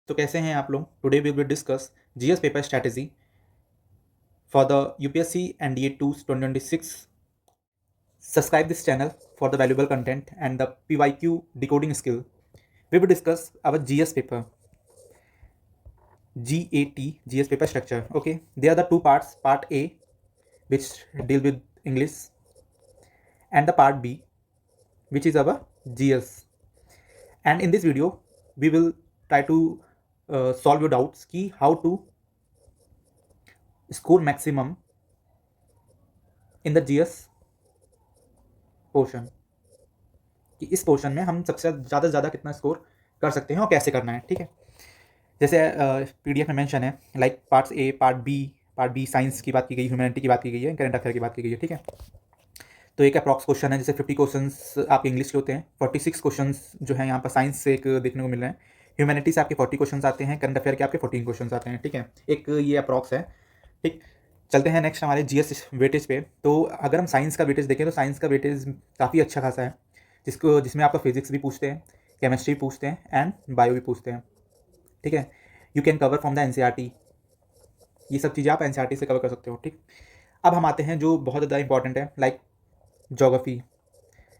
तो कैसे हैं आप लोग। Today we will discuss GS paper strategy for the UPSC NDA 2 2026. Subscribe this channel for the valuable content and the PYQ decoding skill. We will discuss our GS paper, GS paper structure. Okay, there are the two parts: part A, which deal with English, and the part B, which is our GS. And in this video we will try to solve your doubts ki how to score maximum in the GS portion, कि इस portion में हम सबसे ज़्यादा से ज़्यादा कितना score कर सकते हैं और कैसे करना है। ठीक है, जैसे पीडीएफ में मेंशन है, like parts A, part B science की बात की गई, ह्यूमैनिटी की बात की गई है, करंट अफेयर की बात की गई है। ठीक है, तो एक अप्रॉक्स क्वेश्चन है, जैसे 50 क्वेश्चंस आपके इंग्लिश के होते हैं, 46 क्वेश्चंस जो है यहाँ पर साइंस से एक देखने को मिल रहे हैं, ह्यूमैनिटी से आपके 40 क्वेश्चन आते हैं, करंट अफेयर के आपके 14 क्वेश्चन आते हैं। ठीक है, एक ये अप्रॉक्स है। ठीक, चलते हैं नेक्स्ट हमारे जीएस वेटेज पे। तो अगर हम साइंस का वेटेज देखें तो साइंस का वेटेज काफ़ी अच्छा खासा है, जिसमें आपका फिजिक्स भी पूछते हैं, केमिस्ट्री पूछते हैं एंड बायो भी पूछते हैं। ठीक है, you can cover from the NCERT, ये सब चीज़ें आप एनसीईआरटी से कवर कर सकते हो। ठीक, अब हम आते हैं जो बहुत ज़्यादा इंपॉर्टेंट है, लाइक ज्योग्राफी।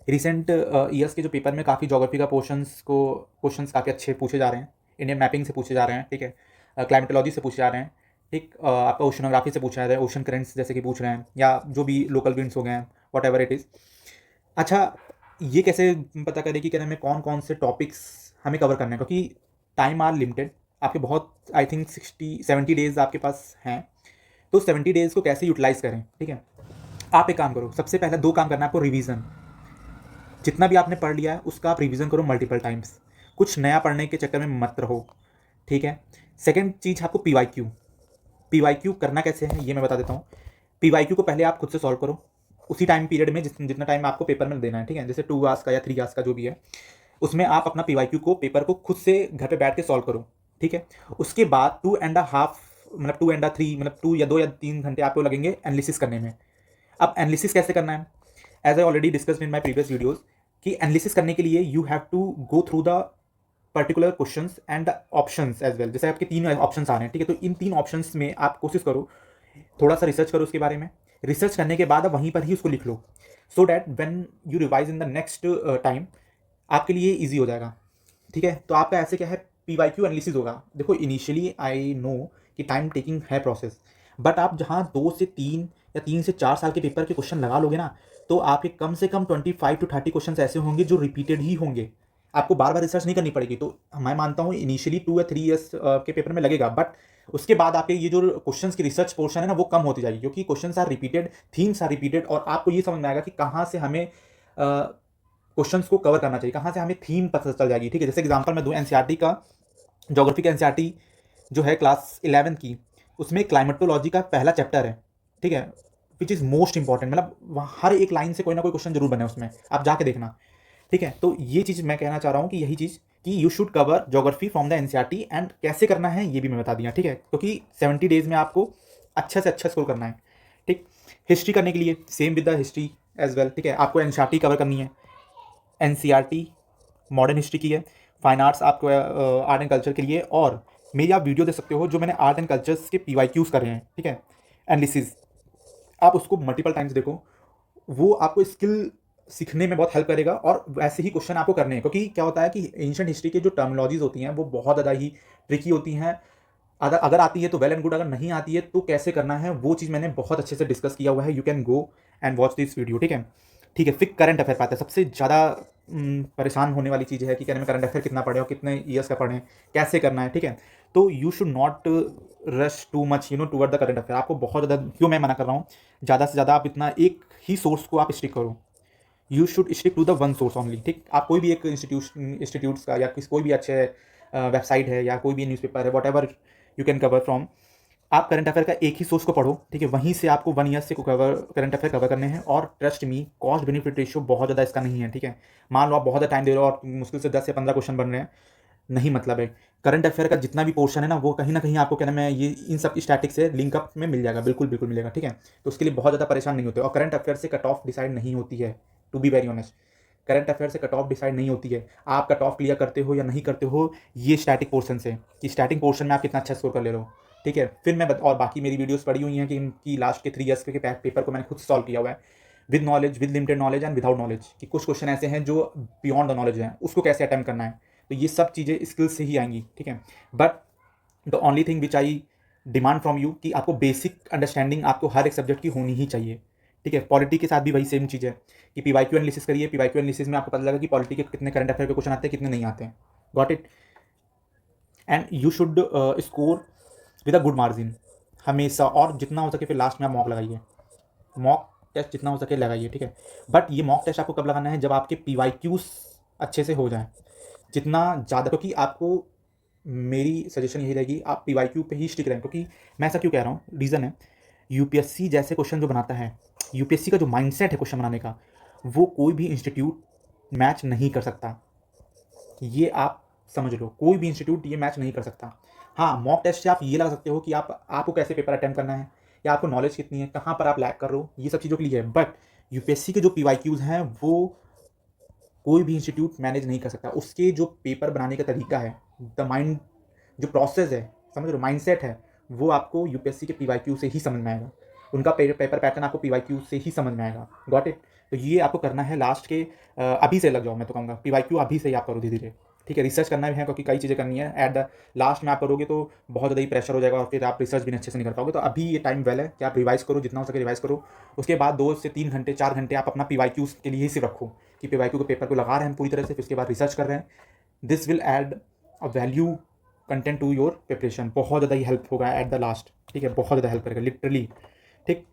रिसेंट ईयर्स के जो पेपर में काफ़ी ज्योग्राफी का क्वेश्चंस काफ़ी अच्छे पूछे जा रहे हैं, इंडियन मैपिंग से पूछे जा रहे हैं। ठीक है, क्लाइमेटोलॉजी से पूछे जा रहे हैं। ठीक, आपका ओशनोग्राफी से पूछा जा रहा है, ओशन करेंट्स जैसे कि पूछ रहे हैं, या जो भी लोकल विंड्स हो गए हैं, वॉट एवर इट इज़। अच्छा, ये कैसे पता करें कि क्या नाम है, कौन कौन से टॉपिक्स हमें कवर करने हैं, क्योंकि टाइम आर लिमिटेड, आपके बहुत आई थिंक 60-70 डेज आपके पास हैं। तो 70 डेज को कैसे यूटिलाइज करें। ठीक है, आप एक काम करो, सबसे पहले 2 काम करना है आपको। रिवीजन, जितना भी आपने पढ़ लिया है उसका आप रिवीजन करो मल्टीपल टाइम्स, कुछ नया पढ़ने के चक्कर में मत रहो। ठीक है, सेकेंड चीज़ आपको पीवाईक्यू करना कैसे है ये मैं बता देता हूँ। पीवाईक्यू को पहले आप खुद से सॉल्व करो उसी टाइम पीरियड में जितना टाइम आपको पेपर में देना है। ठीक है, जैसे 2 आवर्स का या 3 आवर्स का जो भी है, उसमें आप अपना पीवाईक्यू को पेपर को खुद से घर पे बैठ के सॉल्व करो। ठीक है, उसके बाद 2.5 मतलब 2.3 मतलब 2 या 2 या 3 घंटे आपको लगेंगे एनालिसिस करने में। अब एनालिसिस कैसे करना है, as I already discussed in my previous videos, कि एनालिसिस करने के लिए you have to go through the particular questions and the options as well. जैसे आपके 3 ऑप्शंस आ रहे हैं, ठीक है, तो इन 3 ऑप्शंस में आप कोशिश करो, थोड़ा सा रिसर्च करो उसके बारे में। रिसर्च करने के बाद आप वहीं पर ही उसको लिख लो, so that when you revise in the next time आपके लिए ईजी हो जाएगा। ठीक है, तो आपका ऐसे क्या है, पीवाईक्यू एनालिसिस होगा। देखो, इनिशियली आई नो कि टाइम टेकिंग है प्रोसेस, बट आप जहाँ 2 से 3 या 3 से 4 साल के पेपर के क्वेश्चन लगा लोगे ना, तो आपके कम से कम 25 to 30 क्वेश्चन ऐसे होंगे जो रिपीटेड ही होंगे, आपको बार बार रिसर्च नहीं करनी पड़ेगी। तो मैं मानता हूँ इनिशियली 2 या 3 ईयर्स के पेपर में लगेगा, बट उसके बाद आपके ये जो क्वेश्चंस की रिसर्च पोर्शन है ना, वो कम होती जाएगी, क्योंकि questions are repeated, themes are repeated, और आपको ये समझ में आएगा कि कहाँ से हमें क्वेश्चंस को कवर करना चाहिए, कहाँ से हमें थीम पता चल जाएगी। ठीक है, जैसे एग्जांपल मैं दूँ एनसीईआरटी का, ज्योग्राफी का एनसीईआरटी जो है क्लास 11 की, उसमें क्लाइमेटोलॉजी का पहला चैप्टर है। ठीक है, विच इज़ मोस्ट इंपॉर्टेंट, मतलब वहाँ हर एक लाइन से कोई ना कोई क्वेश्चन जरूर बने उसमें, आप जाके देखना। ठीक है, तो ये चीज़ मैं कहना चाह रहा हूँ कि यही चीज़ कि you should cover geography from the NCERT, and कैसे करना है ये भी मैं बता दिया। ठीक है, क्योंकि 70 डेज में आपको अच्छा से अच्छा स्कोर करना है। ठीक, हिस्ट्री करने के लिए same with the history as well. ठीक है, आपको एनसीईआरटी कवर करनी है, एनसीईआरटी मॉडर्न हिस्ट्री की है, फाइन आर्ट्स आपको आर्ट एंड कल्चर के लिए, और मेरी आप वीडियो देख सकते हो जो मैंने आर्ट एंड कल्चर्स के पीवाईक्यूज कर रहे हैं। ठीक है, एनालिसिस, आप उसको मल्टीपल टाइम्स देखो, वो आपको स्किल सीखने में बहुत हेल्प करेगा, और वैसे ही क्वेश्चन आपको करने हैं, क्योंकि क्या होता है कि एंशिएंट हिस्ट्री के जो टर्मिनोलॉजीज होती हैं वो बहुत ज़्यादा ही ट्रिकी होती हैं। अगर अगर आती है तो वेल एंड गुड, अगर नहीं आती है तो कैसे करना है वो चीज़ मैंने बहुत अच्छे से डिस्कस किया हुआ है। You can go and watch this video. ठीक है, ठीक है, फिर करंट अफेयर पाता है, सबसे ज़्यादा परेशान होने वाली चीज़ है कि कहने में करंट अफेयर कितना पढ़े और कितने ईयर्स का पढ़ें, कैसे करना है। ठीक है, तो you should not rush too much toward the current affair. आपको बहुत ज़्यादा, क्यों मैं मना कर रहा हूँ, ज़्यादा से ज़्यादा आप इतना एक ही सोर्स को आप स्टिक करो, you should stick to the one source only. ठीक, आप कोई भी एक इंस्टीट्यूट्स का या कोई भी अच्छे वेबसाइट है या कोई भी न्यूज़पेपर है, what ever you can cover from, आप करंट अफेयर का एक ही सोर्स को पढ़ो। ठीक है, वहीं से आपको 1 ईयर से करंट अफेयर कवर करने हैं, और trust me, cost benefit ratio बहुत ज़्यादा इसका नहीं है। ठीक है, मान लो आप बहुत ज़्यादा टाइम दे रहे हो और मुश्किल से 10 या 15 क्वेश्चन बन रहे हैं, नहीं मतलब है। करंट अफेयर का जितना भी पोर्शन है ना, वो कहीं ना कहीं आपको कहना है ये इन सब स्टैटिक से लिंकअप में मिल जाएगा, बिल्कुल बिल्कुल मिलेगा। ठीक है, तो उसके लिए बहुत ज़्यादा परेशान नहीं होते, और करंट अफेयर से कट ऑफ डिसाइड नहीं होती है, to be very honest. Current affair से कट ऑफ डिसाइड नहीं होती है। आप कट ऑफ क्लियर करते हो या नहीं करते हो ये स्टैटिक पोर्शन से, कि स्टार्टिंग पोर्शन में आप कितना अच्छा स्कोर कर ले रहे हो, ठीक है। फिर मैं और बाकी मेरी वीडियोस पड़ी हुई हैं कि इनकी लास्ट के 3 ईयर्स के पेपर को मैंने खुद सॉल्व किया हुआ है, with knowledge, with limited knowledge and without knowledge, कि कुछ क्वेश्चन ऐसे हैं जो बियॉन्ड द नॉलेज हैं, उसको कैसे अटेम्प्ट करना है। तो ये सब चीज़ें स्किल्स से ही आएंगी, ठीक है। But the only thing which I demand from you कि आपको बेसिक अंडरस्टैंडिंग आपको हर एक सब्जेक्ट की होनी ही चाहिए, ठीक है। पॉलिटी के साथ भी वही सेम चीज़ है कि पीवाईक्यू एनालिसिस करिए, पीवाईक्यू एनालिसिस में आपको पता लगा कि पॉलिटी के कितने करंट अफेयर के क्वेश्चन आते हैं, कितने नहीं आते हैं, got it. And you should score with a good margin हमेशा, और जितना हो सके फिर लास्ट में आप मॉक लगाइए, मॉक टेस्ट जितना हो सके लगाइए, ठीक है। बट ये मॉक टेस्ट आपको कब लगाना है, जब आपके पीवाईक्यूज अच्छे से हो जाएं, जितना ज़्यादा, क्योंकि आपको मेरी सजेशन यही रहेगी आप पीवाईक्यू पे ही स्टिक रहें। क्योंकि मैं ऐसा क्यों कह रहा हूँ, रीज़न है, यूपीएससी जैसे क्वेश्चन जो बनाता है, यूपीएससी का जो माइंडसेट है क्वेश्चन बनाने का, वो कोई भी इंस्टीट्यूट मैच नहीं कर सकता। ये आप समझ लो, कोई भी इंस्टीट्यूट ये मैच नहीं कर सकता। हाँ, मॉक टेस्ट से आप ये लगा सकते हो कि आपको कैसे पेपर अटेम्प्ट करना है, या आपको नॉलेज कितनी है, कहाँ पर आप लैग कर रहे हो, ये सब चीज़ों के लिए है। बट यूपीएससी के जो पीवाईक्यूज हैं वो कोई भी इंस्टीट्यूट मैनेज नहीं कर सकता। उसके जो पेपर बनाने का तरीका है, द माइंड, जो प्रोसेस है, समझ लो, माइंडसेट है, वो आपको यूपीएससी के पीवाईक्यू से ही समझ में आएगा। उनका पेपर पैटर्न आपको पीवाईक्यू से ही समझ में आएगा, गॉट इट। तो ये आपको करना है लास्ट के अभी से लग जाओ, मैं तो कहूँगा पीवाईक्यू अभी से ही आप करो धीरे धीरे, ठीक है। रिसर्च करना भी है क्योंकि कई चीज़ें करनी है, एट द लास्ट में आप करोगे तो बहुत ज़्यादा ही प्रेशर हो जाएगा और फिर आप रिसर्च भी अच्छे से नहीं कर पाओगे। तो अभी ये टाइम वेल है कि आप रिवाइज करो, जितना हो सके रिवाइज करो। उसके बाद 2 से 3 घंटे 4 घंटे आप अपना पीवाईक्यूज के लिए ही सिर्फ रखो कि पीवाईक्यू के पेपर को लगा रहे हैं पूरी तरह से, फिर उसके बाद रिसर्च कर रहे हैं। This will add a value content to your preparation, बहुत ज़्यादा ही हेल्प होगा एट द लास्ट, ठीक है, बहुत ज़्यादा हेल्प करेगा लिटरली, ठीक।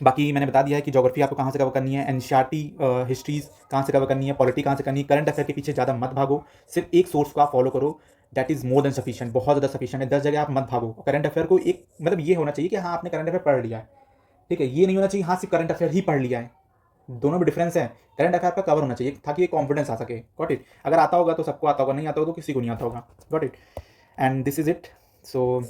बाकी मैंने बता दिया है कि ज्योग्राफी आपको कहाँ से कवर करनी है, एनसीईआरटी हिस्ट्रीज कहाँ से कवर करनी है, पॉलिटी कहाँ से करनी है, करंट अफेयर के पीछे ज़्यादा मत भागो, सिर्फ एक सोर्स को आप फॉलो करो, that is more than sufficient, बहुत ज़्यादा सफिशिएंट है। 10 जगह आप मत भागो। करंट अफेयर को एक मतलब ये होना चाहिए कि हाँ आपने करंट अफेयर पढ़ लिया है, ठीक है, ये नहीं होना चाहिए हाँ सिर्फ करंट अफेयर ही पढ़ लिया है, दोनों में डिफरेंस है। करंट अफेयर का कवर होना चाहिए ताकि ये कॉन्फिडेंस आ सके, गॉट इट। अगर आता होगा तो सबको आता होगा, नहीं आता होगा तो किसी को नहीं आता होगा, got it. And this is it. So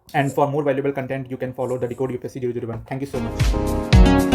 and for more valuable content you can follow the Decode UPSC 001. Thank you so much.